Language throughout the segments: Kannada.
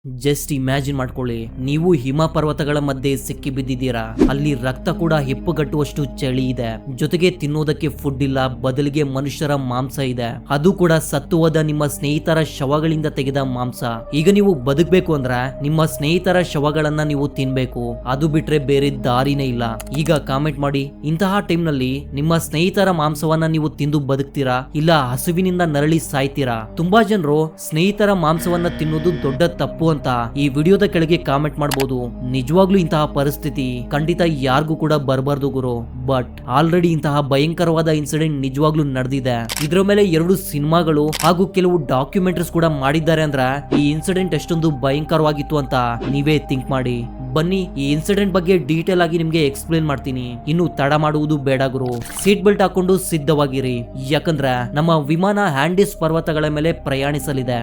ಜಸ್ಟ್ ಇಮ್ಯಾಜಿನ್ ಮಾಡ್ಕೊಳ್ಳಿ, ನೀವು ಹಿಮ ಪರ್ವತಗಳ ಮಧ್ಯೆ ಸಿಕ್ಕಿ ಬಿದ್ದಿದ್ದೀರಾ. ಅಲ್ಲಿ ರಕ್ತ ಕೂಡ ಹೆಪ್ಪುಗಟ್ಟುವಷ್ಟು ಚಳಿ ಇದೆ. ಜೊತೆಗೆ ತಿನ್ನೋದಕ್ಕೆ ಫುಡ್ ಇಲ್ಲ, ಬದಲಿಗೆ ಮನುಷ್ಯರ ಮಾಂಸ ಇದೆ. ಅದು ಕೂಡ ಸತ್ತು ಹೋದ ನಿಮ್ಮ ಸ್ನೇಹಿತರ ಶವಗಳಿಂದ ತೆಗೆದ ಮಾಂಸ. ಈಗ ನೀವು ಬದುಕಬೇಕು ಅಂದ್ರೆ ನಿಮ್ಮ ಸ್ನೇಹಿತರ ಶವಗಳನ್ನ ನೀವು ತಿನ್ಬೇಕು. ಅದು ಬಿಟ್ರೆ ಬೇರೆ ದಾರಿನೇ ಇಲ್ಲ. ಈಗ ಕಾಮೆಂಟ್ ಮಾಡಿ, ಇಂತಹ ಟೈಮ್ ನಲ್ಲಿ ನಿಮ್ಮ ಸ್ನೇಹಿತರ ಮಾಂಸವನ್ನ ನೀವು ತಿಂದು ಬದುಕ್ತೀರಾ, ಇಲ್ಲ ಹಸುವಿನಿಂದ ನರಳಿ ಸಾಯ್ತೀರಾ? ತುಂಬಾ ಜನರು ಸ್ನೇಹಿತರ ಮಾಂಸವನ್ನ ತಿನ್ನೋದು ದೊಡ್ಡ ತಪ್ಪು ಅಂತ ಈ ವಿಡಿಯೋದ ಕೆಳಗೆ ಕಾಮೆಂಟ್ ಮಾಡಬಹುದು. ನಿಜವಾಗ್ಲೂ ಇಂತಹ ಪರಿಸ್ಥಿತಿ ಖಂಡಿತ ಯಾರಿಗೂ ಕೂಡ ಬರಬಾರ್ದು ಗುರು. ಬಟ್ ಆಲ್ರೆಡಿ ಇಂತಹ ಭಯಂಕರವಾದ ಇನ್ಸಿಡೆಂಟ್ ನಿಜವಾಗ್ಲೂ ನಡೆದಿದೆ. ಇದರ ಮೇಲೆ 2 ಸಿನಿಮಾಗಳು ಹಾಗೂ ಕೆಲವು ಡಾಕ್ಯುಮೆಂಟರೀಸ್ ಕೂಡ ಮಾಡಿದ್ದಾರೆ. ಅಂದ್ರೆ ಈ ಇನ್ಸಿಡೆಂಟ್ ಎಷ್ಟೊಂದು ಭಯಂಕರವಾಗಿತ್ತು ಅಂತ ನೀವೇ ಥಿಂಕ್ ಮಾಡಿ. ಬನ್ನಿ ಈ ಇನ್ಸಿಡೆಂಟ್ ಬಗ್ಗೆ ಡೀಟೇಲ್ ಆಗಿ ನಿಮ್ಗೆ ಎಕ್ಸ್ಪ್ಲೇನ್ ಮಾಡ್ತೀನಿ. ಇನ್ನು ತಡ ಮಾಡುವುದು ಬೇಡ ಗುರು, ಸೀಟ್ ಬೆಲ್ಟ್ ಹಾಕೊಂಡು ಸಿದ್ಧವಾಗಿರಿ. ಯಾಕಂದ್ರೆ ನಮ್ಮ ವಿಮಾನ ಹ್ಯಾಂಡಿಸ್ ಪರ್ವತಗಳ ಮೇಲೆ ಪ್ರಯಾಣಿಸಲಿದೆ.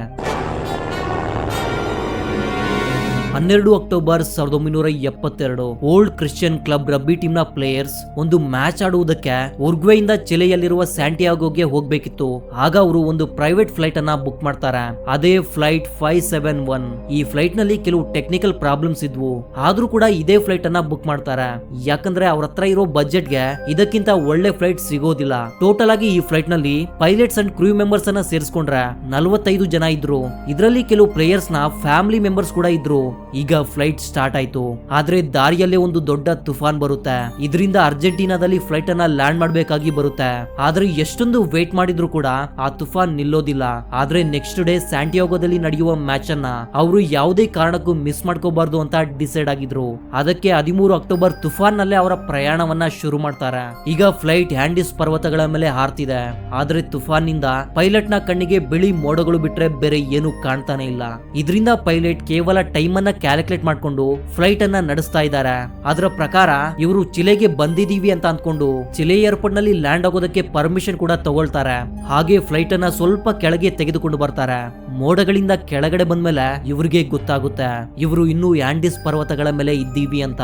12 ಅಕ್ಟೋಬರ್ 1972 ಓಲ್ಡ್ ಕ್ರಿಶ್ಚಿಯನ್ ಕ್ಲಬ್ ರಬ್ಬಿ ಟೀಮ್ ನ ಪ್ಲೇಯರ್ಸ್ ಒಂದು ಮ್ಯಾಚ್ ಆಡುವುದಕ್ಕೆ ಉರ್ಗ್ವೇಯಿಂದ ಚಿಲೆಯಲ್ಲಿರುವ ಸ್ಯಾಂಟಿಯಾಗೋಗೆ ಹೋಗ್ಬೇಕಿತ್ತು. ಆಗ ಅವರು ಒಂದು ಪ್ರೈವೇಟ್ ಫ್ಲೈಟ್ ಅನ್ನ ಬುಕ್ ಮಾಡ್ತಾರೆ. ಅದೇ ಫ್ಲೈಟ್ 571. ಈ ಫ್ಲೈಟ್ ನಲ್ಲಿ ಕೆಲವು ಟೆಕ್ನಿಕಲ್ ಪ್ರಾಬ್ಲಮ್ಸ್ ಇದ್ವು, ಆದ್ರೂ ಕೂಡ ಇದೇ ಫ್ಲೈಟ್ ಅನ್ನ ಬುಕ್ ಮಾಡ್ತಾರೆ. ಯಾಕಂದ್ರೆ ಅವ್ರ ಹತ್ರ ಇರೋ ಬಜೆಟ್ ಗೆ ಇದಕ್ಕಿಂತ ಒಳ್ಳೆ ಫ್ಲೈಟ್ ಸಿಗೋದಿಲ್ಲ. ಟೋಟಲ್ ಆಗಿ ಈ ಫ್ಲೈಟ್ ನಲ್ಲಿ ಪೈಲಟ್ಸ್ ಅಂಡ್ ಕ್ರೂ ಮೆಂಬರ್ಸ್ ಅನ್ನ ಸೇರಿಸ್ಕೊಂಡ್ರೆ 45 ಜನ ಇದ್ರು. ಇದರಲ್ಲಿ ಕೆಲವು ಪ್ಲೇಯರ್ಸ್ ನ ಫ್ಯಾಮಿಲಿ ಮೆಂಬರ್ಸ್ ಕೂಡ ಇದ್ರು. ಈಗ ಫ್ಲೈಟ್ ಸ್ಟಾರ್ಟ್ ಆಯ್ತು, ಆದ್ರೆ ದಾರಿಯಲ್ಲೇ ಒಂದು ದೊಡ್ಡ ತುಫಾನ್ ಬರುತ್ತೆ. ಇದರಿಂದ ಅರ್ಜೆಂಟೀನಾದಲ್ಲಿ ಫ್ಲೈಟ್ ಅನ್ನ ಲ್ಯಾಂಡ್ ಮಾಡಬೇಕಾಗಿ ಬರುತ್ತೆ. ಆದ್ರೆ ಎಷ್ಟೊಂದು ವೇಟ್ ಮಾಡಿದ್ರು ಕೂಡ ಆ ತುಫಾನ್ ನಿಲ್ಲೋದಿಲ್ಲ. ಆದ್ರೆ ನೆಕ್ಸ್ಟ್ ಡೇ ಸ್ಯಾಂಟಿಯಾಗೋದಲ್ಲಿ ನಡೆಯುವ ಮ್ಯಾಚ್ ಅನ್ನ ಅವರು ಯಾವುದೇ ಕಾರಣಕ್ಕೂ ಮಿಸ್ ಮಾಡ್ಕೋಬಾರ್ದು ಅಂತ ಡಿಸೈಡ್ ಆಗಿದ್ರು. ಅದಕ್ಕೆ 13 ಅಕ್ಟೋಬರ್ ತುಫಾನ್ ನಲ್ಲೇ ಅವರ ಪ್ರಯಾಣವನ್ನ ಶುರು ಮಾಡ್ತಾರೆ. ಈಗ ಫ್ಲೈಟ್ ಹ್ಯಾಂಡಿಸ್ ಪರ್ವತಗಳ ಮೇಲೆ ಹಾರ್ತಿದೆ. ಆದ್ರೆ ತುಫಾನ್ ನಿಂದ ಪೈಲಟ್ ನ ಕಣ್ಣಿಗೆ ಬಿಳಿ ಮೋಡಗಳು ಬಿಟ್ರೆ ಬೇರೆ ಏನು ಕಾಣ್ತಾನೆ ಇಲ್ಲ. ಇದರಿಂದ ಪೈಲಟ್ ಕೇವಲ ಟೈಮ್ ಅನ್ನ ಕ್ಯಾಲ್ಕುಲೇಟ್ ಮಾಡ್ಕೊಂಡು ಫ್ಲೈಟ್ ಅನ್ನ ನಡೆಸ್ತಾ ಇದ್ದಾರೆ. ಅದರ ಪ್ರಕಾರ ಇವರು ಚಿಲೆಗೆ ಬಂದಿದೀವಿ ಅಂತ ಅಂದ್ಕೊಂಡು ಚಿಲೆ ಏರ್ಪೋರ್ಟ್ ನಲ್ಲಿ ಲ್ಯಾಂಡ್ ಆಗೋದಕ್ಕೆ ಪರ್ಮಿಷನ್ ಕೂಡ ತಗೊಳ್ತಾರೆ. ಹಾಗೆ ಫ್ಲೈಟ್ ಅನ್ನ ಸ್ವಲ್ಪ ಕೆಳಗೆ ತೆಗೆದುಕೊಂಡು ಬರ್ತಾರೆ. ಮೋಡಗಳಿಂದ ಕೆಳಗಡೆ ಬಂದ್ಮೇಲೆ ಇವರಿಗೆ ಗೊತ್ತಾಗುತ್ತೆ ಇವರು ಇನ್ನೂ ಆಂಡೀಸ್ ಪರ್ವತಗಳ ಮೇಲೆ ಇದ್ದೀವಿ ಅಂತ.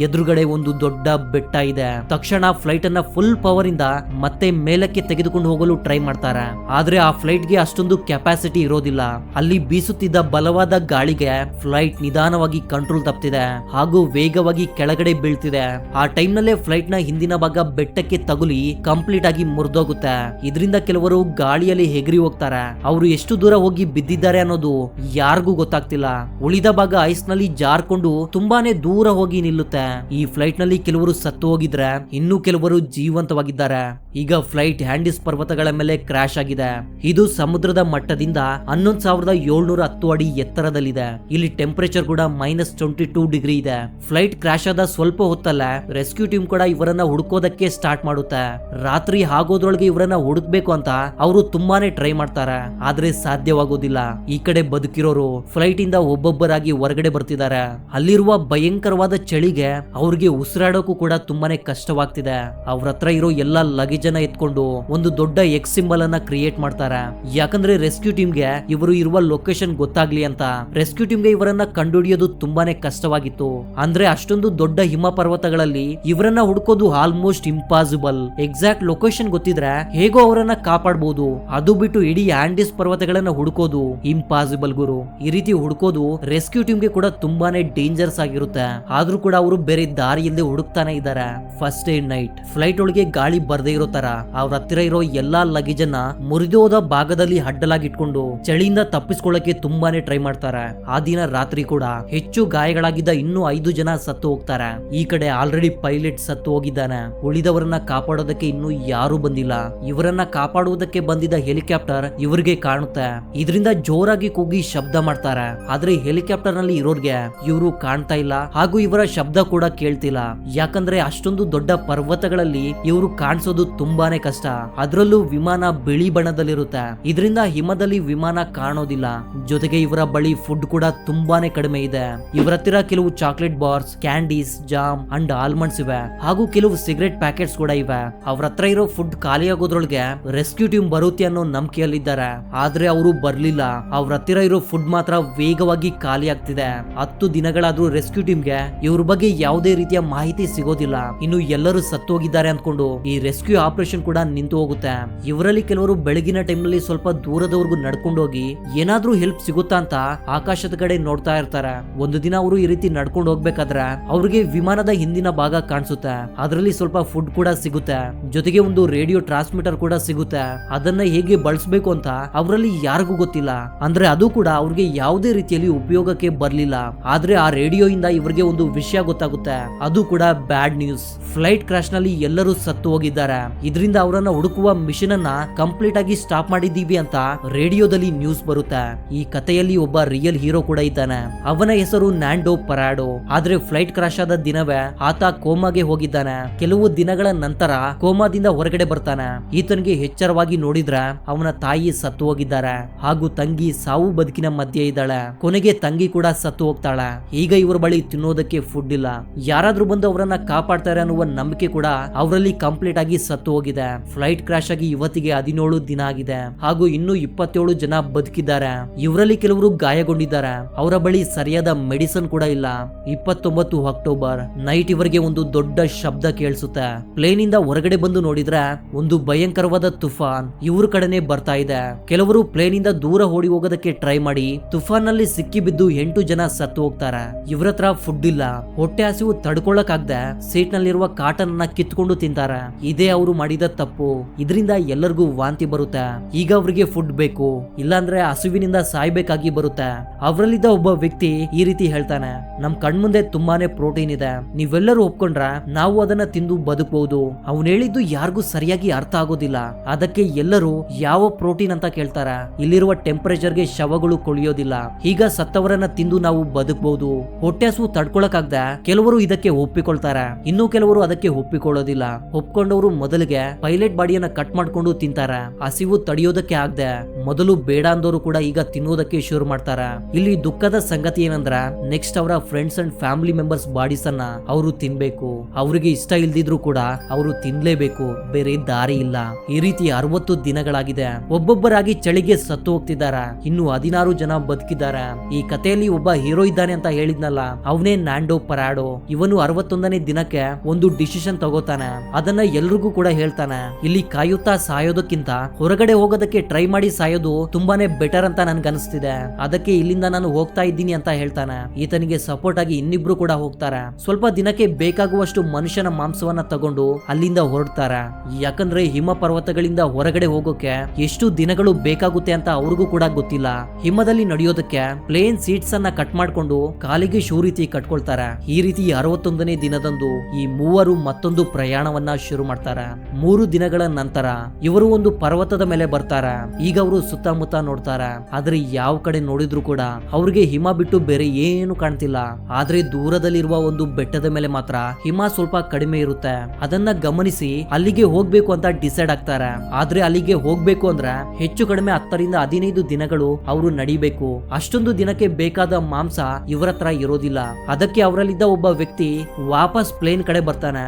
ಎದುರುಗಡೆ ಒಂದು ದೊಡ್ಡ ಬೆಟ್ಟ ಇದೆ. ತಕ್ಷಣ ಫ್ಲೈಟ್ ಅನ್ನ ಫುಲ್ ಪವರ್ ಇಂದ ಮತ್ತೆ ಮೇಲಕ್ಕೆ ತೆಗೆದುಕೊಂಡು ಹೋಗಲು ಟ್ರೈ ಮಾಡ್ತಾರೆ. ಆದ್ರೆ ಆ ಫ್ಲೈಟ್ ಗೆ ಅಷ್ಟೊಂದು ಕೆಪಾಸಿಟಿ ಇರೋದಿಲ್ಲ. ಅಲ್ಲಿ ಬೀಸುತ್ತಿದ್ದ ಬಲವಾದ ಗಾಳಿಗೆ ಫ್ಲೈಟ್ ನಿಧಾನವಾಗಿ ಕಂಟ್ರೋಲ್ ತಪ್ಪಿದೆ ಹಾಗೂ ವೇಗವಾಗಿ ಕೆಳಗಡೆ ಬೀಳ್ತಿದೆ. ಆ ಟೈಮ್ ನಲ್ಲೇ ಫ್ಲೈಟ್ ನ ಹಿಂದಿನ ಭಾಗ ಬೆಟ್ಟಕ್ಕೆ ತಗುಲಿ ಕಂಪ್ಲೀಟ್ ಆಗಿ ಮುರಿದೋಗುತ್ತೆ. ಇದರಿಂದ ಕೆಲವರು ಗಾಳಿಯಲ್ಲಿ ಹೆಗರಿ ಹೋಗ್ತಾರೆ. ಅವರು ಎಷ್ಟು ದೂರ ಹೋಗಿ ಬಿದ್ದಿದ್ದಾರೆ ಅನ್ನೋದು ಯಾರಿಗೂ ಗೊತ್ತಾಗ್ತಿಲ್ಲ. ಉಳಿದ ಭಾಗ ಐಸ್ ನಲ್ಲಿ ಜಾರ್ಕೊಂಡು ತುಂಬಾನೇ ದೂರ ಹೋಗಿ ನಿಲ್ಲುತ್ತೆ. ಈ ಫ್ಲೈಟ್ ನಲ್ಲಿ ಕೆಲವರು ಸತ್ತು ಹೋಗಿದ್ರೆ ಇನ್ನು ಕೆಲವರು ಜೀವಂತವಾಗಿದ್ದಾರೆ. ಈಗ ಫ್ಲೈಟ್ ಹ್ಯಾಂಡಿಸ್ ಪರ್ವತಗಳ ಮೇಲೆ ಕ್ರಾಶ್ ಆಗಿದೆ. ಇದು ಸಮುದ್ರದ ಮಟ್ಟದಿಂದ 11,710 ಅಡಿ ಎತ್ತರದಲ್ಲಿದೆ. ಇಲ್ಲಿ ಟೆಂಪರೇಚರ್ ಕೂಡ -22 ಡಿಗ್ರಿ ಇದೆ. ಫ್ಲೈಟ್ ಕ್ರಾಶ್ ಆದ ಸ್ವಲ್ಪ ಹೊತ್ತಲ್ಲ ರೆಸ್ಕ್ಯೂ ಟೀಮ್ ಕೂಡ ಇವರನ್ನ ಹುಡುಕೋದಕ್ಕೆ ಸ್ಟಾರ್ಟ್ ಮಾಡುತ್ತೆ. ರಾತ್ರಿ ಆಗೋದ್ರೊಳಗೆ ಇವರನ್ನ ಹುಡುಕ್ಬೇಕು ಅಂತ ಅವರು ತುಂಬಾನೇ ಟ್ರೈ ಮಾಡ್ತಾರೆ. ಆದ್ರೆ ಸಾಧ್ಯವಾಗೋದಿಲ್ಲ. ಈ ಕಡೆ ಬದುಕಿರೋರು ಫ್ಲೈಟ್ ಇಂದ ಒಬ್ಬೊಬ್ಬರಾಗಿ ಹೊರಗಡೆ ಬರ್ತಿದ್ದಾರೆ. ಅಲ್ಲಿರುವ ಭಯಂಕರವಾದ ಚಳಿಗೆ ಅವ್ರಿಗೆ ಉಸಿರಾಡೋಕು ಕೂಡ ತುಂಬಾನೇ ಕಷ್ಟವಾಗ್ತಿದೆ. ಅವ್ರ ಹತ್ರ ಇರೋ ಎಲ್ಲಾ ಲಗೇಜ್ ಅನ್ನ ಎತ್ಕೊಂಡು ಒಂದು ದೊಡ್ಡ ಎಕ್ಸ್ ಸಿಂಬಲ್ ಅನ್ನ ಕ್ರಿಯೇಟ್ ಮಾಡ್ತಾರೆ. ಯಾಕಂದ್ರೆ ರೆಸ್ಕ್ಯೂ ಟೀಮ್ಗೆ ಇವರು ಇರುವ ಲೊಕೇಶನ್ ಗೊತ್ತಾಗ್ಲಿ ಅಂತ. ರೆಸ್ಕ್ಯೂ ಟೀಮ್ಗೆ ಇವರನ್ನ ಕಂಡುಹಿಡಿಯೋದು ತುಂಬಾನೇ ಕಷ್ಟವಾಗಿತ್ತು. ಅಂದ್ರೆ ಅಷ್ಟೊಂದು ದೊಡ್ಡ ಹಿಮ ಪರ್ವತಗಳಲ್ಲಿ ಇವರನ್ನ ಹುಡುಕೋದು ಆಲ್ಮೋಸ್ಟ್ ಇಂಪಾಸಿಬಲ್. ಎಕ್ಸಾಕ್ಟ್ ಲೊಕೇಶನ್ ಗೊತ್ತಿದ್ರೆ ಹೇಗೋ ಅವರನ್ನ ಕಾಪಾಡಬಹುದು. ಅದು ಬಿಟ್ಟು ಇಡೀ ಆಂಡೀಸ್ ಪರ್ವತಗಳನ್ನ ಹುಡುಕೋದು ಇಂಪಾಸಿಬಲ್ ಗುರು. ಈ ರೀತಿ ಹುಡುಕೋದು ರೆಸ್ಕ್ಯೂ ಟೀಮ್ಗೆ ಕೂಡ ತುಂಬಾನೇ ಡೇಂಜರ್ಸ್ ಆಗಿರುತ್ತೆ. ಆದ್ರೂ ಕೂಡ ಅವರು ಬೇರೆ ದಾರಿಯಲ್ಲಿ ಹುಡುಕ್ತಾನೆ ಇದ್ದಾರೆ. ಫಸ್ಟ್ ಡೇ ನೈಟ್ ಫ್ಲೈಟ್ ಒಳಗೆ ಗಾಳಿ ಬರ್ದೇ ಇರೋ ತರ ಅವ್ರ ಹತ್ತಿರ ಇರೋ ಎಲ್ಲಾ ಲಗೇಜ್ ಅನ್ನ ಮುರಿದೋದ ಭಾಗದಲ್ಲಿ ಅಡ್ಡಲಾಗಿಟ್ಕೊಂಡು ಚಳಿಯಿಂದ ತಪ್ಪಿಸ್ಕೊಳ್ಳಕ್ಕೆ ತುಂಬಾನೇ ಟ್ರೈ ಮಾಡ್ತಾರೆ. ಆ ದಿನ ರಾತ್ರಿ ಕೂಡ ಹೆಚ್ಚು ಗಾಯಗಳಾಗಿದ್ದ ಇನ್ನೂ 5 ಜನ ಸತ್ತು ಹೋಗ್ತಾರೆ. ಈ ಕಡೆ ಆಲ್ರೆಡಿ ಪೈಲಟ್ ಸತ್ತು ಹೋಗಿದ್ದಾನೆ. ಉಳಿದವರನ್ನ ಕಾಪಾಡೋದಕ್ಕೆ ಇನ್ನೂ ಯಾರು ಬಂದಿಲ್ಲ. ಇವರನ್ನ ಕಾಪಾಡುವುದಕ್ಕೆ ಬಂದಿದ್ದ ಹೆಲಿಕಾಪ್ಟರ್ ಇವರಿಗೆ ಕಾಣುತ್ತೆ. ಇದರಿಂದ ಜೋರಾಗಿ ಕೂಗಿ ಶಬ್ದ ಮಾಡ್ತಾರೆ. ಆದ್ರೆ ಹೆಲಿಕಾಪ್ಟರ್ ನಲ್ಲಿ ಇರೋರ್ಗೆ ಇವರು ಕಾಣ್ತಾ ಇಲ್ಲ ಹಾಗೂ ಇವರ ಶಬ್ದ ಕೂಡ ಕೇಳ್ತಿಲ್ಲ. ಯಾಕಂದ್ರೆ ಅಷ್ಟೊಂದು ದೊಡ್ಡ ಪರ್ವತಗಳಲ್ಲಿ ಇವರು ಕಾಣಿಸೋದು ತುಂಬಾನೇ ಕಷ್ಟ. ಅದರಲ್ಲೂ ವಿಮಾನ ಬಿಳಿ ಬಣ್ಣದಲ್ಲಿರುತ್ತೆ. ಇದರಿಂದ ಹಿಮದಲ್ಲಿ ವಿಮಾನ ಕಾಣೋದಿಲ್ಲ. ಜೊತೆಗೆ ಇವರ ಬಳಿ ಫುಡ್ ಕೂಡ ತುಂಬಾನೇ ಕಡಿಮೆ ಕಡಿಮೆ ಇದೆ. ಇವರ ಹತ್ತಿರ ಕೆಲವು chocolate bars, candies, jam and almonds ಇವೆ ಹಾಗೂ ಕೆಲವು ಸಿಗರೆಟ್ ಪ್ಯಾಕೆಟ್ಸ್ ಕೂಡ ಇವೆ. ಅವ್ರ ಹತ್ರ ಇರೋ ಫುಡ್ ಖಾಲಿ ಆಗೋದ್ರೊಳಗೆ ರೆಸ್ಕ್ಯೂ ಟೀಮ್ ಬರುತ್ತೆ ಅನ್ನೋ ನಂಬಿಕೆಯಲ್ಲಿದ್ದಾರೆ. ಆದ್ರೆ ಅವರು ಬರ್ಲಿಲ್ಲ. ಅವ್ರ ಹತ್ತಿರ ಇರೋ ಫುಡ್ ಮಾತ್ರ ವೇಗವಾಗಿ ಖಾಲಿ ಆಗ್ತಿದೆ. 10 ದಿನಗಳಾದ್ರೂ ರೆಸ್ಕ್ಯೂ ಟೀಮ್ಗೆ ಇವ್ರ ಬಗ್ಗೆ ಯಾವುದೇ ರೀತಿಯ ಮಾಹಿತಿ ಸಿಗೋದಿಲ್ಲ. ಇನ್ನು ಎಲ್ಲರೂ ಸತ್ತು ಹೋಗಿದ್ದಾರೆ ಅಂದ್ಕೊಂಡು ಈ ರೆಸ್ಕ್ಯೂ ಆಪರೇಷನ್ ಕೂಡ ನಿಂತು ಹೋಗುತ್ತೆ. ಇವರಲ್ಲಿ ಕೆಲವರು ಬೆಳಗಿನ ಟೈಮ್ ನಲ್ಲಿ ಸ್ವಲ್ಪ ದೂರದವರೆಗೂ ನಡ್ಕೊಂಡು ಹೋಗಿ ಏನಾದ್ರೂ ಹೆಲ್ಪ್ ಸಿಗುತ್ತಾ ಅಂತ ಆಕಾಶದ ಕಡೆ ನೋಡ್ತಾ ಇರ್ತಾರೆ. ಒಂದು ದಿನ ಅವರು ಈ ರೀತಿ ನಡ್ಕೊಂಡು ಹೋಗ್ಬೇಕಾದ್ರೆ ಅವ್ರಿಗೆ ವಿಮಾನದ ಹಿಂದಿನ ಭಾಗ ಕಾಣಿಸುತ್ತೆ. ಅದರಲ್ಲಿ ಸ್ವಲ್ಪ ಫುಡ್ ಕೂಡ ಸಿಗುತ್ತೆ, ಜೊತೆಗೆ ಒಂದು ರೇಡಿಯೋ ಟ್ರಾನ್ಸ್ಮಿಟರ್ ಕೂಡ ಸಿಗುತ್ತೆ. ಅದನ್ನ ಹೇಗೆ ಬಳಸಬೇಕು ಅಂತ ಅವರಲ್ಲಿ ಯಾರಿಗೂ ಗೊತ್ತಿಲ್ಲ. ಅಂದ್ರೆ ಅದು ಕೂಡ ಅವ್ರಿಗೆ ಯಾವುದೇ ರೀತಿಯಲ್ಲಿ ಉಪಯೋಗಕ್ಕೆ ಬರ್ಲಿಲ್ಲ. ಆದ್ರೆ ಆ ರೇಡಿಯೋ ಇಂದ ಇವರಿಗೆ ಒಂದು ವಿಷಯ ಗೊತ್ತಾಗುತ್ತೆ, ಅದು ಕೂಡ ಬ್ಯಾಡ್ ನ್ಯೂಸ್. ಫ್ಲೈಟ್ ಕ್ರಾಶ್ ನಲ್ಲಿ ಎಲ್ಲರೂ ಸತ್ತು ಹೋಗಿದ್ದಾರೆ. ಇದರಿಂದ ಅವರನ್ನ ಹುಡುಕುವ ಮಿಷನ್ ಅನ್ನ ಕಂಪ್ಲೀಟ್ ಆಗಿ ಸ್ಟಾಪ್ ಮಾಡಿದೀವಿ ಅಂತ ರೇಡಿಯೋದಲ್ಲಿ ನ್ಯೂಸ್ ಬರುತ್ತೆ. ಈ ಕಥೆಯಲ್ಲಿ ಒಬ್ಬ ರಿಯಲ್ ಹೀರೋ ಕೂಡ ಇದ್ದಾನೆ. ಅವನ ಹೆಸರು ನ್ಯಾಂಡೋ ಪರಾಡೋ. ಆದ್ರೆ ಫ್ಲೈಟ್ ಕ್ರಾಶ್ ಆದ ದಿನವೇ ಆತ ಕೋಮಾಗೆ ಹೋಗಿದ್ದಾನೆ. ಕೆಲವು ದಿನಗಳ ನಂತರ ಕೋಮಾದಿಂದ ಹೊರಗಡೆ ಬರ್ತಾನೆ. ಈತನಿಗೆ ಎಚ್ಚರವಾಗಿ ನೋಡಿದ್ರೆ ಅವನ ತಾಯಿ ಸತ್ತು ಹೋಗಿದ್ದಾರೆ ಹಾಗೂ ತಂಗಿ ಸಾವು ಬದುಕಿನ ಮಧ್ಯೆ ಇದ್ದಾಳೆ. ಕೊನೆಗೆ ತಂಗಿ ಕೂಡ ಸತ್ತು ಹೋಗ್ತಾಳೆ. ಈಗ ಇವರ ಬಳಿ ತಿನ್ನೋದಕ್ಕೆ ಫುಡ್ ಇಲ್ಲ. ಯಾರಾದ್ರೂ ಬಂದು ಅವರನ್ನ ಕಾಪಾಡ್ತಾರೆ ಅನ್ನುವ ನಂಬಿಕೆ ಕೂಡ ಅವರಲ್ಲಿ ಕಂಪ್ಲೀಟ್ ಆಗಿ ಸತ್ತು ಹೋಗಿದೆ. ಫ್ಲೈಟ್ ಕ್ರಾಶ್ ಆಗಿ ಇವತ್ತಿಗೆ 17 ದಿನ ಆಗಿದೆ ಹಾಗೂ ಇನ್ನು 27 ಜನ ಬದುಕಿದ್ದಾರೆ. ಇವರಲ್ಲಿ ಕೆಲವರು ಗಾಯಗೊಂಡಿದ್ದಾರೆ. ಅವರ ಬಳಿ ಸರಿಯಾದ ಮೆಡಿಸಿನ್ ಕೂಡ ಇಲ್ಲ. 29 ಅಕ್ಟೋಬರ್ ನೈಟ್ ಇವರಿಗೆ ಒಂದು ದೊಡ್ಡ ಶಬ್ದ ಕೇಳಿಸುತ್ತೆ. ಪ್ಲೇನ್ ಇಂದ ಹೊರಗಡೆ ಬಂದು ನೋಡಿದ್ರೆ ಒಂದು ಭಯಂಕರವಾದ ತುಫಾನ್ ಇವ್ರ ಕಡೆನೆ ಬರ್ತಾ ಇದೆ. ಕೆಲವರು ಪ್ಲೇನ್ ಇಂದ ದೂರ ಓಡಿ ಹೋಗೋದಕ್ಕೆ ಟ್ರೈ ಮಾಡಿ ತುಫಾನ್ ನಲ್ಲಿ ಸಿಕ್ಕಿ ಬಿದ್ದು 8 ಜನ ಸತ್ತು ಹೋಗ್ತಾರೆ. ಇವರ ಹತ್ರ ಫುಡ್ ಇಲ್ಲ. ಹೊಟ್ಟೆ ಹಸಿವು ತಡ್ಕೊಳ್ಳಕ್ಕಾಗದೆ ಸೀಟ್ ನಲ್ಲಿರುವ ಕಾಟನ್ ಅನ್ನ ಕಿತ್ಕೊಂಡು ತಿಂತಾರೆ. ಇದೇ ಅವರು ಮಾಡಿದ ತಪ್ಪು. ಇದರಿಂದ ಎಲ್ಲರಿಗೂ ವಾಂತಿ ಬರುತ್ತೆ. ಈಗ ಅವ್ರಿಗೆ ಫುಡ್ ಬೇಕು, ಇಲ್ಲಾಂದ್ರೆ ಹಸುವಿನಿಂದ ಸಾಯ್ಬೇಕಾಗಿ ಬರುತ್ತೆ. ಅವರಲ್ಲಿದ್ದ ಒಬ್ಬ ವ್ಯಕ್ತಿ ಈ ರೀತಿ ಹೇಳ್ತಾನೆ, ನಮ್ ಕಣ್ಮುಂದೆ ತುಂಬಾನೇ ಪ್ರೋಟೀನ್ ಇದೆ, ನೀವೆಲ್ಲರೂ ಒಪ್ಕೊಂಡ್ರ ನಾವು ಅದನ್ನ ತಿಂದು ಬದುಕಬಹುದು. ಅವನು ಹೇಳಿದ್ದು ಯಾರಿಗೂ ಸರಿಯಾಗಿ ಅರ್ಥ ಆಗೋದಿಲ್ಲ. ಅದಕ್ಕೆ ಎಲ್ಲರೂ ಯಾವ ಪ್ರೋಟೀನ್ ಅಂತ ಕೇಳ್ತಾರೆ. ಇಲ್ಲಿರುವ ಟೆಂಪರೇಚರ್ ಗೆ ಶವಗಳು ಕೊಳಿಯೋದಿಲ್ಲ. ಈಗ ಸತ್ತವರನ್ನ ತಿಂದು ನಾವು ಬದುಕಬಹುದು. ಹೊಟ್ಟೆ ಹಸು ತಡ್ಕೊಳಕಾಗ್ದ ಕೆಲವರು ಇದಕ್ಕೆ ಒಪ್ಪಿಕೊಳ್ತಾರೆ, ಇನ್ನು ಕೆಲವರು ಅದಕ್ಕೆ ಒಪ್ಪಿಕೊಳ್ಳೋದಿಲ್ಲ. ಒಪ್ಕೊಂಡವರು ಮೊದಲಿಗೆ ಪೈಲಟ್ ಬಾಡಿಯನ್ನ ಕಟ್ ಮಾಡ್ಕೊಂಡು ತಿಂತಾರೆ. ಹಸಿವು ತಡೆಯೋದಕ್ಕೆ ಆಗದೆ ಮೊದಲು ಬೇಡ ಅಂದವರು ಕೂಡ ಈಗ ತಿನ್ನೋದಕ್ಕೆ ಶುರು ಮಾಡ್ತಾರೆ. ಇಲ್ಲಿ ದುಃಖದ ಸಂಗತಿ ಏನಂದ್ರ ನೆಕ್ಸ್ಟ್ ಅವರ friends and family members bodies ಅನ್ನ ಅವರು ತಿನ್ಬೇಕು. ಅವರಿಗೆ ಇಷ್ಟ ಇಲ್ದಿದ್ರು ಕೂಡ ಅವರು ತಿನ್ಲೇಬೇಕು, ಬೇರೆ ದಾರಿ ಇಲ್ಲ. ಈ ರೀತಿ 60 ದಿನಗಳಾಗಿದೆ. ಒಬ್ಬೊಬ್ಬರಾಗಿ ಚಳಿಗೆ ಸತ್ತು ಹೋಗ್ತಿದ್ದಾರೆ. ಇನ್ನು 16 ಜನ ಬದುಕಿದ್ದಾರೆ. ಈ ಕಥೆಯಲ್ಲಿ ಒಬ್ಬ ಹೀರೋ ಇದ್ದಾನೆ ಅಂತ ಹೇಳಿದ್ನಲ್ಲ, ಅವನೇ ನ್ಯಾಂಡೋ ಪರಾಡೋ. ಇವನು 61ನೇ ದಿನಕ್ಕೆ ಒಂದು ಡಿಸಿಷನ್ ತಗೋತಾನೆ. ಅದನ್ನ ಎಲ್ರಿಗೂ ಕೂಡ ಹೇಳ್ತಾನೆ. ಇಲ್ಲಿ ಕಾಯುತ್ತಾ ಸಾಯೋದಕ್ಕಿಂತ ಹೊರಗಡೆ ಹೋಗೋದಕ್ಕೆ ಟ್ರೈ ಮಾಡಿ ಸಾಯೋದು ತುಂಬಾನೇ ಬೆಟರ್ ಅಂತ ನನ್ಗೆ ಅನಿಸ್ತಿದೆ. ಅದಕ್ಕೆ ಇಲ್ಲಿಂದ ನಾನು ಹೋಗ್ತಾ ಇದ್ದೀನಿ ಅಂತ ಹೇಳ್ತಾನೆ. ಈತನಿಗೆ ಸಪೋರ್ಟ್ ಆಗಿ ಇನ್ನಿಬ್ರು ಕೂಡ ಹೋಗ್ತಾರೆ. ಸ್ವಲ್ಪ ದಿನಕ್ಕೆ ಬೇಕಾಗುವಷ್ಟು ಮನುಷ್ಯನ ಮಾಂಸವನ್ನ ತಗೊಂಡು ಅಲ್ಲಿಂದ ಹೊರಡ್ತಾರೆ. ಯಾಕಂದ್ರೆ ಹಿಮ ಪರ್ವತಗಳಿಂದ ಹೊರಗಡೆ ಹೋಗೋಕೆ ಎಷ್ಟು ದಿನಗಳು ಬೇಕಾಗುತ್ತೆ ಅಂತ ಅವ್ರಿಗೂ ಕೂಡ ಗೊತ್ತಿಲ್ಲ. ಹಿಮದಲ್ಲಿ ನಡೆಯೋದಕ್ಕೆ ಪ್ಲೇನ್ ಸೀಟ್ಸ್ ಅನ್ನ ಕಟ್ ಮಾಡ್ಕೊಂಡು ಕಾಲಿಗೆ ಶೂ ರೀತಿ ಕಟ್ಕೊಳ್ತಾರೆ. ಈ ರೀತಿ 61ನೇ ದಿನದಂದು ಈ ಮೂವರು ಮತ್ತೊಂದು ಪ್ರಯಾಣವನ್ನ ಶುರು ಮಾಡ್ತಾರೆ. 3 ದಿನಗಳ ನಂತರ ಇವರು ಒಂದು ಪರ್ವತದ ಮೇಲೆ ಬರ್ತಾರೆ. ಈಗ ಅವರು ಸುತ್ತಮುತ್ತ ನೋಡ್ತಾರೆ. ಆದ್ರೆ ಯಾವ ಕಡೆ ನೋಡಿದ್ರು ಕೂಡ ಅವ್ರಿಗೆ ಹಿಮ ಬಿಟ್ಟು ಬೇರೆ ಏನು ಕಾಣ್ತಿಲ್ಲ. ಆದ್ರೆ ದೂರದಲ್ಲಿರುವ ಒಂದು ಬೆಟ್ಟದ ಮೇಲೆ ಮಾತ್ರ ಹಿಮ ಸ್ವಲ್ಪ ಕಡಿಮೆ ಇರುತ್ತೆ. ಅದನ್ನ ಗಮನಿಸಿ ಅಲ್ಲಿಗೆ ಹೋಗ್ಬೇಕು ಅಂತ ಡಿಸೈಡ್ ಆಗ್ತಾರೆ. ಆದ್ರೆ ಅಲ್ಲಿಗೆ ಹೋಗ್ಬೇಕು ಅಂದ್ರೆ ಹೆಚ್ಚು ಕಡಿಮೆ 10 ರಿಂದ 15 ದಿನಗಳು ಅವರು ನಡಿಬೇಕು. ಅಷ್ಟೊಂದು ದಿನಕ್ಕೆ ಬೇಕಾದ ಮಾಂಸ ಇವರ ಹತ್ರ ಇರೋದಿಲ್ಲ. ಅದಕ್ಕೆ ಅವರಲ್ಲಿದ್ದ ಒಬ್ಬ ವ್ಯಕ್ತಿ ವಾಪಸ್ ಪ್ಲೇನ್ ಕಡೆ ಬರ್ತಾನೆ.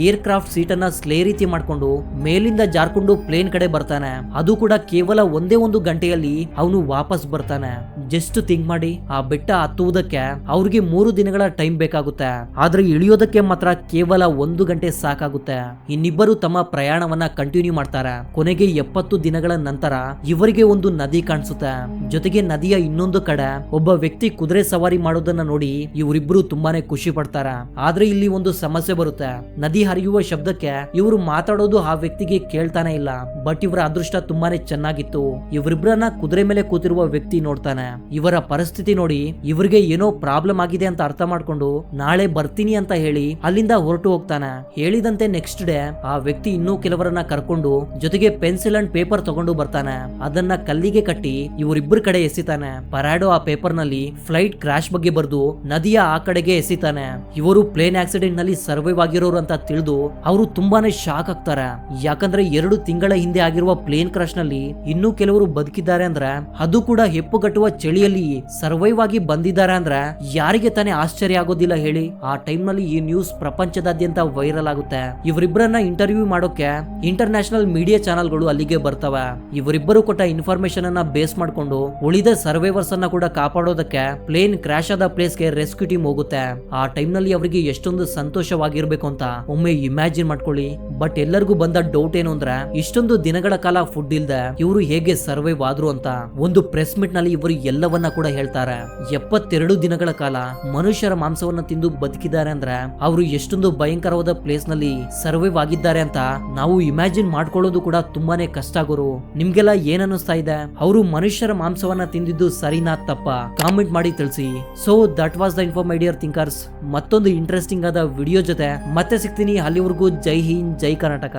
ಏರ್ ಕ್ರಾಫ್ಟ್ ಸೀಟ್ ಅನ್ನ ಸ್ಲೇ ರೀತಿ ಮಾಡ್ಕೊಂಡು ಮೇಲಿಂದ ಜಾರ್ಕೊಂಡು ಪ್ಲೇನ್ ಕಡೆ ಬರ್ತಾನೆ. ಅದು ಕೂಡ ಕೇವಲ ಒಂದೇ ಒಂದು ಗಂಟೆಯಲ್ಲಿ ಅವನು ವಾಪಸ್ ಬರ್ತಾನೆ. ಜಸ್ಟ್ ಥಿಂಕ್ ಮಾಡಿ, ಆ ಬೆಟ್ಟ ಹತ್ತುವುದಕ್ಕೆ ಅವ್ರಿಗೆ 3 ದಿನಗಳ ಟೈಮ್ ಬೇಕಾಗುತ್ತೆ. ಆದ್ರೆ ಇಳಿಯೋದಕ್ಕೆ ಮಾತ್ರ ಕೇವಲ 1 ಗಂಟೆ ಸಾಕಾಗುತ್ತೆ. ಇನ್ನಿಬ್ಬರು ತಮ್ಮ ಪ್ರಯಾಣವನ್ನ ಕಂಟಿನ್ಯೂ ಮಾಡ್ತಾರೆ. ಕೊನೆಗೆ 70 ದಿನಗಳ ನಂತರ ಇವರಿಗೆ ಒಂದು ನದಿ ಕಾಣಿಸುತ್ತೆ. ಜೊತೆಗೆ ನದಿಯ ಇನ್ನೊಂದು ಕಡೆ ಒಬ್ಬ ವ್ಯಕ್ತಿ ಕುದುರೆ ಸವಾರಿ ಮಾಡೋದನ್ನ ನೋಡಿ ಇವರಿಬ್ರು ತುಂಬಾನೇ ಖುಷಿ ಪಡ್ತಾರೆ. ಆದ್ರೆ ಇಲ್ಲಿ ಒಂದು ಸಮಸ್ಯೆ ಬರುತ್ತೆ. ನದಿ ಹರಿಯುವ ಶಬ್ದಕ್ಕೆ ಇವರು ಮಾತಾಡೋದು ಆ ವ್ಯಕ್ತಿಗೆ ಕೇಳ್ತಾನೆ ಇಲ್ಲ. ಬಟ್ ಇವರ ಅದೃಷ್ಟ ತುಂಬಾನೇ ಚೆನ್ನಾಗಿತ್ತು. ಇವರಿಬ್ರನ್ನ ಕುದುರೆ ಮೇಲೆ ಕೂತಿರುವ ವ್ಯಕ್ತಿ ನೋಡ್ತಾನೆ. ಇವರ ಪರಿಸ್ಥಿತಿ ನೋಡಿ ಇವರಿಗೆ ಏನೋ ಪ್ರಾಬ್ಲಮ್ ಆಗಿದೆ ಅಂತ ಅರ್ಥ ಮಾಡ್ಕೊಂಡು ನಾಳೆ ಬರ್ತೀನಿ ಅಂತ ಹೇಳಿ ಅಲ್ಲಿಂದ ಹೊರಟು ಹೋಗ್ತಾನೆ. ಹೇಳಿದಂತೆ ನೆಕ್ಸ್ಟ್ ಡೇ ಆ ವ್ಯಕ್ತಿ ಇನ್ನೂ ಕೆಲವರನ್ನ ಕರ್ಕೊಂಡು ಜೊತೆಗೆ ಪೆನ್ಸಿಲ್ ಅಂಡ್ ಪೇಪರ್ ತಗೊಂಡು ಬರ್ತಾನೆ. ಅದನ್ನ ಕಲ್ಲಿಗೆ ಕಟ್ಟಿ ಇವರಿಬ್ಬರ ಕಡೆ ಎಸಿತಾನೆ. ಪರಾಡೋ ಆ ಪೇಪರ್ ನಲ್ಲಿ ಫ್ಲೈಟ್ ಕ್ರಾಶ್ ಬಗ್ಗೆ ಬರೆದು ನದಿಯ ಆ ಕಡೆಗೆ ಎಸಿತಾನೆ. ಇವರು ಪ್ಲೇನ್ ಆಕ್ಸಿಡೆಂಟ್ ನಲ್ಲಿ ಸರ್ವೈವ್ ಆಗಿರೋರು ಅಂತ ತಿಳಿದು ಅವರು ತುಂಬಾನೇ ಶಾಕ್ ಆಗ್ತಾರೆ. ಯಾಕಂದ್ರೆ 2 ತಿಂಗಳ ಹಿಂದೆ ಆಗಿರುವ ಪ್ಲೇನ್ ಕ್ರಾಶ್ ನಲ್ಲಿ ಇನ್ನೂ ಕೆಲವರು ಬದುಕಿದ್ದಾರೆ ಅಂದ್ರೆ, ಅದು ಕೂಡ ಹೆಪ್ಪುಗಟ್ಟುವ ಚಳಿಯಲ್ಲಿ ಸರ್ವೈವ್ ಆಗಿ ಬಂದಿದ್ದಾರೆ ಅಂದ್ರೆ ಯಾರಿಗೆ ತಾನೇ ಆಶ್ಚರ್ಯ ಆಗೋದಿಲ್ಲ ಹೇಳಿ. ಆ ಟೈಮ್ ನಲ್ಲಿ ಈ ನ್ಯೂಸ್ ಪ್ರಪಂಚದಾದ್ಯಂತ ವೈರಲ್ ಆಗುತ್ತೆ. ಇವರಿಬ್ಬರನ್ನ ಇಂಟರ್ವ್ಯೂ ಮಾಡೋಕೆ ಇಂಟರ್ನ್ಯಾಷನಲ್ ಮೀಡಿಯಾ ಚಾನೆಲ್ಗಳು ಅಲ್ಲಿಗೆ ಬರ್ತವೆ. ಇವರಿಬ್ಬರು ಕೊಟ್ಟ ಇನ್ಫಾರ್ಮೇಶನ್ ಅನ್ನ ಬೇಸ್ ಮಾಡ್ಕೊಂಡು ಉಳಿದ ಸರ್ವೈವರ್ಸ್ ಅನ್ನ ಕೂಡ ಕಾಪಾಡೋದಕ್ಕೆ ಪ್ಲೇನ್ ಕ್ರಾಶ್ ಆದ ಪ್ಲೇಸ್ ಗೆ ರೆಸ್ಕ್ಯೂ ಟೀಮ್ ಹೋಗುತ್ತೆ. ಆ ಟೈಮ್ ನಲ್ಲಿ ಅವರಿಗೆ ಎಷ್ಟೊಂದು ಸಂತೋಷವಾಗಿರ್ಬೇಕು ಅಂತ ಒಮ್ಮೆ ಇಮ್ಯಾಜಿನ್ ಮಾಡ್ಕೊಳ್ಳಿ. ಬಟ್ ಎಲ್ಲರಿಗೂ ಬಂದ ಡೌಟ್ ಏನು ಅಂದ್ರೆ, ಇಷ್ಟೊಂದು ದಿನಗಳ ಕಾಲ ಫುಡ್ ಇಲ್ದೆ ಇವರು ಹೇಗೆ ಸರ್ವೈವ್ ಆದ್ರು ಅಂತ. ಒಂದು ಪ್ರೆಸ್ ಮೀಟ್ ನಲ್ಲಿ ಇವರು ಎಲ್ಲವನ್ನ ಕೂಡ ಹೇಳ್ತಾರೆ. 72 ದಿನಗಳ ಕಾಲ ಮನುಷ್ಯರ ಮಾಂಸವನ್ನ ತಿಂದು ಬದುಕಿದ್ದಾರೆ ಅಂದ್ರೆ ಅವರು ಎಷ್ಟೊಂದು ಭಯಂಕರವಾದ ಪ್ಲೇಸ್ ನಲ್ಲಿ ಸರ್ವೈವ್ ಆಗಿದ್ದಾರೆ ಅಂತ ನಾವು ಇಮ್ಯಾಜಿನ್ ಮಾಡ್ಕೊಳ್ಳೋದು ಕೂಡ ತುಂಬಾನೇ ಕಷ್ಟ ಗುರು. ನಿಮ್ಗೆಲ್ಲ ಏನ್ ಅನ್ನಿಸ್ತಾ ಇದೆ? ಅವರು ಮನುಷ್ಯರ ಮಾಂಸವನ್ನ ತಿಂದಿದ್ದು ಸರಿನಾ ತಪ್ಪ? ಕಾಮೆಂಟ್ ಮಾಡಿ ತಿಳಿಸಿ. So that was the info my dear thinkers. ಮತ್ತೊಂದು ಇಂಟ್ರೆಸ್ಟಿಂಗ್ ಆದ ವಿಡಿಯೋ ಜೊತೆ ಮತ್ತೆ ಸಿಗ್ತೀನಿ. ಅಲ್ಲಿವರೆಗೂ ಜೈ ಹಿಂದ್, ಜೈ ಕರ್ನಾಟಕ.